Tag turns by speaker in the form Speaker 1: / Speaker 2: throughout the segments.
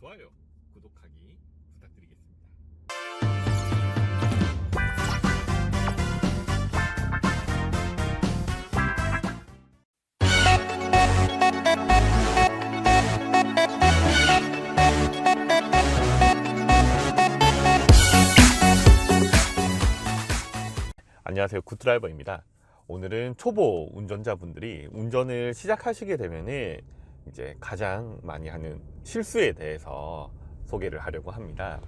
Speaker 1: 좋아요, 구독하기 부탁드리겠습니다. 안녕하세요, 굿드라이버입니다. 오늘은 초보 운전자분들이 운전을 시작하시게 되면은 이제 가장 많이 하는 실수에 대해서 소개를 하려고 합니다.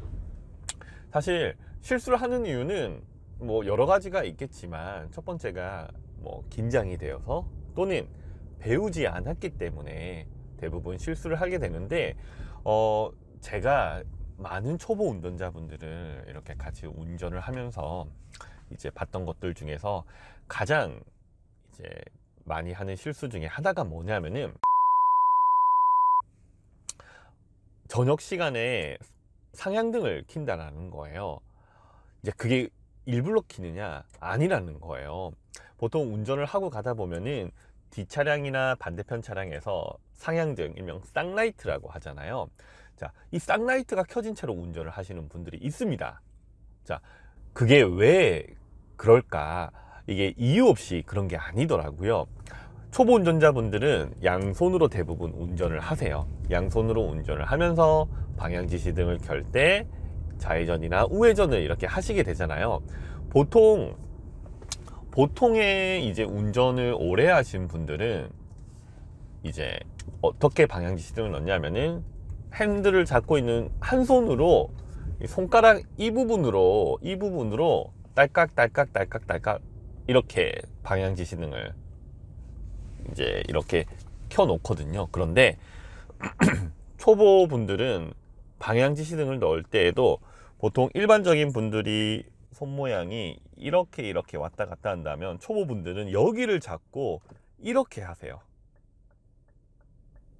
Speaker 1: 사실 실수를 하는 이유는 뭐 여러 가지가 있겠지만 첫 번째가 뭐 긴장이 되어서 또는 배우지 않았기 때문에 대부분 실수를 하게 되는데 제가 많은 초보 운전자분들을 이렇게 같이 운전을 하면서 이제 봤던 것들 중에서 가장 이제 많이 하는 실수 중에 하나가 뭐냐면은 저녁 시간에 상향등을 킨다라는 거예요. 이제 그게 일부러 키느냐? 아니라는 거예요. 보통 운전을 하고 가다 보면은 뒷차량이나 반대편 차량에서 상향등, 일명 쌍라이트라고 하잖아요. 자, 이 쌍라이트가 켜진 채로 운전을 하시는 분들이 있습니다. 자, 그게 왜 그럴까? 이게 이유 없이 그런 게 아니더라고요. 초보 운전자분들은 양손으로 대부분 운전을 하세요. 양손으로 운전을 하면서 방향지시등을 켤 때 좌회전이나 우회전을 이렇게 하시게 되잖아요. 보통의 이제 운전을 오래 하신 분들은 이제 어떻게 방향지시등을 넣냐면은 핸들을 잡고 있는 한 손으로 손가락 이 부분으로 딸깍 이렇게 방향지시등을 이제 이렇게 켜 놓거든요. 그런데 초보분들은 방향지시등을 넣을 때에도 보통 일반적인 분들이 손 모양이 이렇게 왔다 갔다 한다면 초보분들은 여기를 잡고 이렇게 하세요.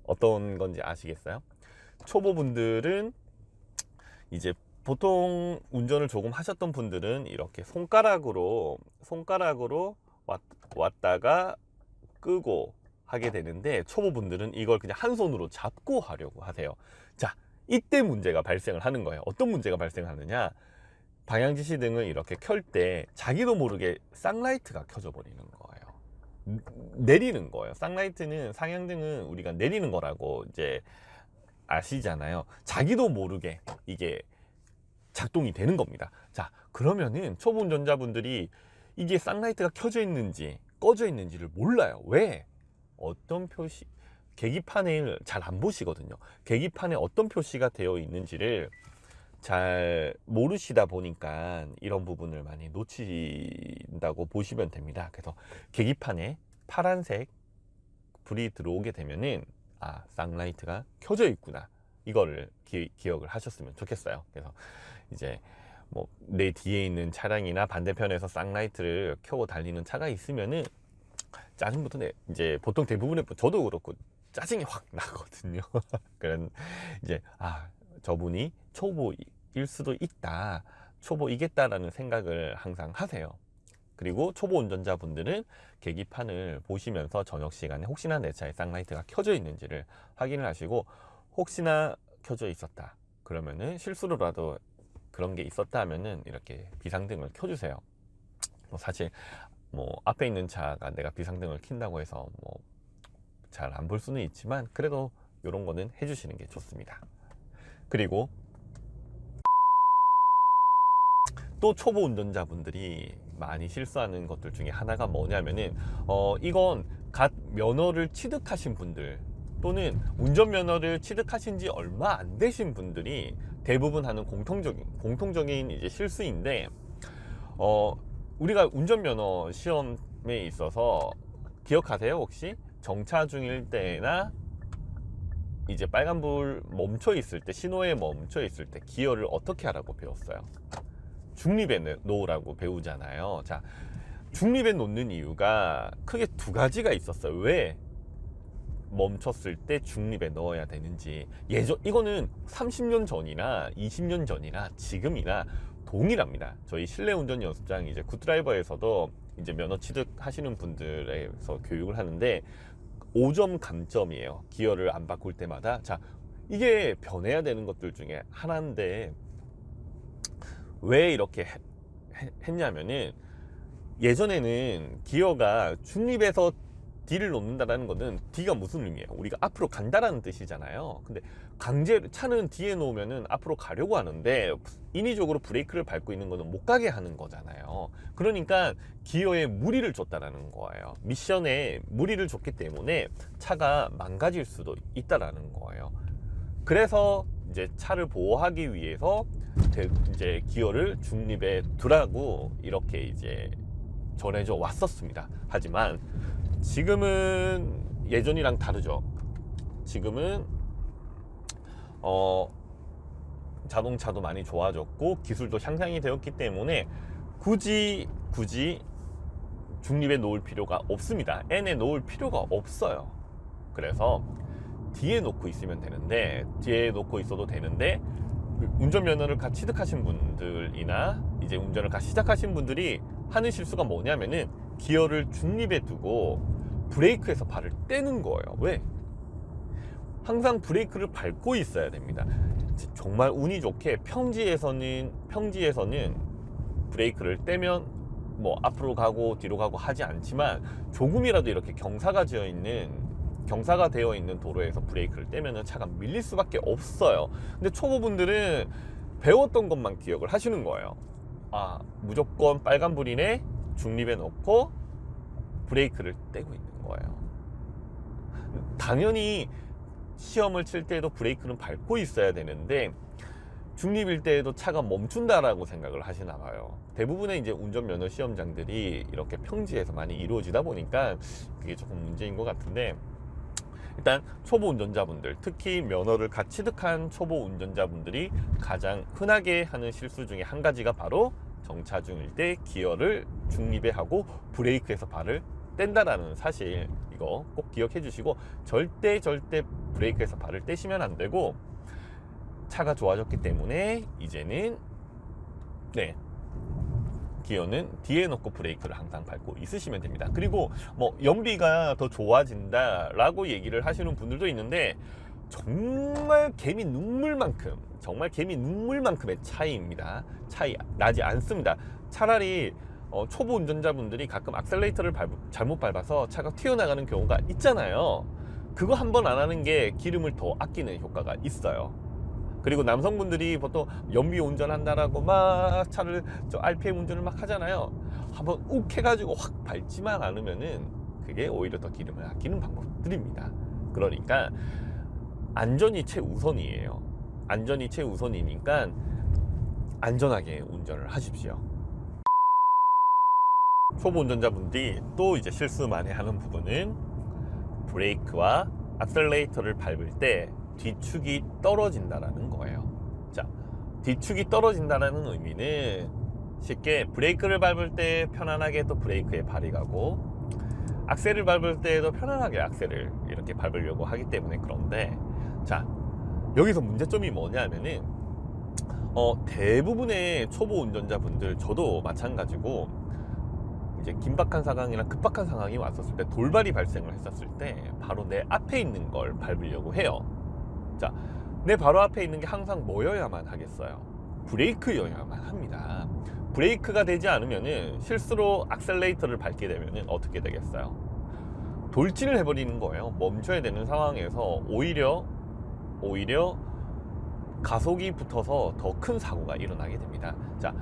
Speaker 1: 어떤 건지 아시겠어요? 초보분들은 이제 보통 운전을 조금 하셨던 분들은 이렇게 손가락으로 왔다가 끄고 하게 되는데 초보분들은 이걸 그냥 한 손으로 잡고 하려고 하세요. 자, 이때 문제가 발생을 하는 거예요. 어떤 문제가 발생하느냐? 방향지시등을 이렇게 켤 때 자기도 모르게 쌍라이트가 켜져 버리는 거예요. 내리는 거예요. 쌍라이트는, 상향등은 우리가 내리는 거라고 이제 아시잖아요. 자기도 모르게 이게 작동이 되는 겁니다. 자, 그러면은 초보 운전자분들이 이게 쌍라이트가 켜져 있는지 꺼져 있는지를 몰라요. 왜? 어떤 표시, 계기판을 잘 안 보시거든요. 계기판에 어떤 표시가 되어 있는지를 잘 모르시다 보니까 이런 부분을 많이 놓친다고 보시면 됩니다. 그래서 계기판에 파란색 불이 들어오게 되면은 쌍라이트가 켜져 있구나, 이거를 기억을 하셨으면 좋겠어요. 그래서 이제 뭐 내 뒤에 있는 차량이나 반대편에서 쌍라이트를 켜고 달리는 차가 있으면은 짜증부터 이제 보통 대부분의, 저도 그렇고 짜증이 확 나거든요. 그런 이제 저분이 초보일 수도 있다, 초보이겠다라는 생각을 항상 하세요. 그리고 초보 운전자분들은 계기판을 보시면서 저녁 시간에 혹시나 내 차에 쌍라이트가 켜져 있는지를 확인을 하시고, 혹시나 켜져 있었다 그러면은 실수로라도 그런 게 있었다 하면은 이렇게 비상등을 켜주세요. 사실 뭐 앞에 있는 차가 내가 비상등을 킨다고 해서 뭐 잘 안 볼 수는 있지만 그래도 이런 거는 해주시는 게 좋습니다. 그리고 또 초보 운전자분들이 많이 실수하는 것들 중에 하나가 뭐냐면은 이건 갓 면허를 취득하신 분들 또는 운전면허를 취득하신 지 얼마 안 되신 분들이 대부분 하는 공통적인 이제 실수인데, 우리가 운전면허 시험에 있어서 기억하세요? 혹시 정차 중일 때나 이제 빨간불 멈춰 있을 때, 신호에 멈춰 있을 때 기어를 어떻게 하라고 배웠어요? 중립에 놓으라고 배우잖아요. 자, 중립에 놓는 이유가 크게 두 가지가 있었어요. 왜 멈췄을 때 중립에 넣어야 되는지. 이거는 30년 전이나 20년 전이나 지금이나 동일합니다. 저희 실내 운전 연습장 이제 굿드라이버에서도 이제 면허 취득하시는 분들에서 교육을 하는데 5점 감점이에요. 기어를 안 바꿀 때마다. 자, 이게 변해야 되는 것들 중에 하나인데 왜 이렇게 했냐면은 예전에는 기어가 중립에서 D를 놓는다라는 거는 D가 무슨 의미예요? 우리가 앞으로 간다라는 뜻이잖아요. 근데 차는 D에 놓으면은 앞으로 가려고 하는데 인위적으로 브레이크를 밟고 있는 거는 못 가게 하는 거잖아요. 그러니까 기어에 무리를 줬다라는 거예요. 미션에 무리를 줬기 때문에 차가 망가질 수도 있다라는 거예요. 그래서 이제 차를 보호하기 위해서 이제 기어를 중립에 두라고 이렇게 이제 전해져 왔었습니다. 하지만 지금은 예전이랑 다르죠. 지금은 자동차도 많이 좋아졌고 기술도 향상이 되었기 때문에 굳이 중립에 놓을 필요가 없습니다. N에 놓을 필요가 없어요. 그래서 뒤에 놓고 있으면 되는데, 뒤에 놓고 있어도 되는데, 운전면허를 갓 취득하신 분들이나 이제 운전을 갓 시작하신 분들이 하는 실수가 뭐냐면은 기어를 중립에 두고 브레이크에서 발을 떼는 거예요. 왜? 항상 브레이크를 밟고 있어야 됩니다. 정말 운이 좋게 평지에서는 브레이크를 떼면 뭐 앞으로 가고 뒤로 가고 하지 않지만 조금이라도 이렇게 경사가 되어 있는 도로에서 브레이크를 떼면 차가 밀릴 수밖에 없어요. 근데 초보분들은 배웠던 것만 기억을 하시는 거예요. 아, 무조건 빨간불이네, 중립에 넣고 브레이크를 떼고 있는 거예요. 당연히 시험을 칠 때에도 브레이크는 밟고 있어야 되는데 중립일 때에도 차가 멈춘다라고 생각을 하시나 봐요. 대부분의 이제 운전면허 시험장들이 이렇게 평지에서 많이 이루어지다 보니까 그게 조금 문제인 것 같은데, 일단 초보 운전자분들, 특히 면허를 갓 취득한 초보 운전자분들이 가장 흔하게 하는 실수 중에 한 가지가 바로 정차 중일 때 기어를 중립에 하고 브레이크에서 발을 뗀다라는 사실, 이거 꼭 기억해 주시고 절대 브레이크에서 발을 떼시면 안 되고, 차가 좋아졌기 때문에 이제는 기어는 뒤에 놓고 브레이크를 항상 밟고 있으시면 됩니다. 그리고 뭐 연비가 더 좋아진다 라고 얘기를 하시는 분들도 있는데 정말 개미 눈물만큼의 차이 나지 않습니다. 차라리 초보 운전자분들이 가끔 악셀레이터를 잘못 밟아서 차가 튀어나가는 경우가 있잖아요. 그거 한 번 안 하는 게 기름을 더 아끼는 효과가 있어요. 그리고 남성분들이 보통 연비 운전한다라고 막 차를 RPM 운전을 막 하잖아요. 한번 욱 해가지고 확 밟지만 않으면은 그게 오히려 더 기름을 아끼는 방법들입니다. 그러니까 안전이 최우선이에요. 안전이 최우선이니까 안전하게 운전을 하십시오. 초보 운전자분들이 또 이제 실수 많이 하는 부분은 브레이크와 악셀레이터를 밟을 때 뒤축이 떨어진다라는 거예요. 자, 뒤축이 떨어진다라는 의미는 쉽게 브레이크를 밟을 때 편안하게 또 브레이크에 발이 가고 악셀을 밟을 때도 편안하게 악셀을 이렇게 밟으려고 하기 때문에 그런데, 자, 여기서 문제점이 뭐냐면은 대부분의 초보 운전자분들, 저도 마찬가지고 이제 긴박한 상황이나 급박한 상황이 왔었을 때, 돌발이 발생을 했었을 때 바로 내 앞에 있는 걸 밟으려고 해요. 자, 내 바로 앞에 있는 게 항상 뭐여야만 하겠어요? 브레이크여야만 합니다. 브레이크가 되지 않으면은 실수로 악셀레이터를 밟게 되면은 어떻게 되겠어요? 돌진을 해버리는 거예요. 멈춰야 되는 상황에서 오히려 가속이 붙어서 더 큰 사고가 일어나게 됩니다. 자,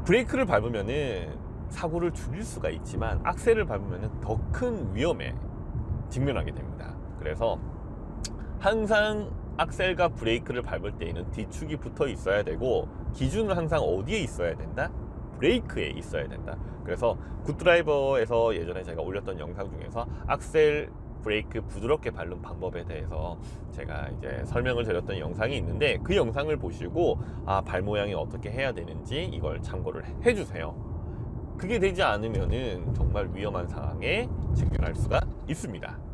Speaker 1: 브레이크를 밟으면은 사고를 줄일 수가 있지만 악셀을 밟으면은 더 큰 위험에 직면하게 됩니다. 그래서 항상 악셀과 브레이크를 밟을 때에는 뒤축이 붙어 있어야 되고, 기준은 항상 어디에 있어야 된다? 브레이크에 있어야 된다. 그래서 굿드라이버에서 예전에 제가 올렸던 영상 중에서 악셀, 브레이크 부드럽게 밟는 방법에 대해서 제가 이제 설명을 드렸던 영상이 있는데, 그 영상을 보시고 발 모양이 어떻게 해야 되는지 이걸 참고를 해주세요. 그게 되지 않으면은 정말 위험한 상황에 직면할 수가 있습니다.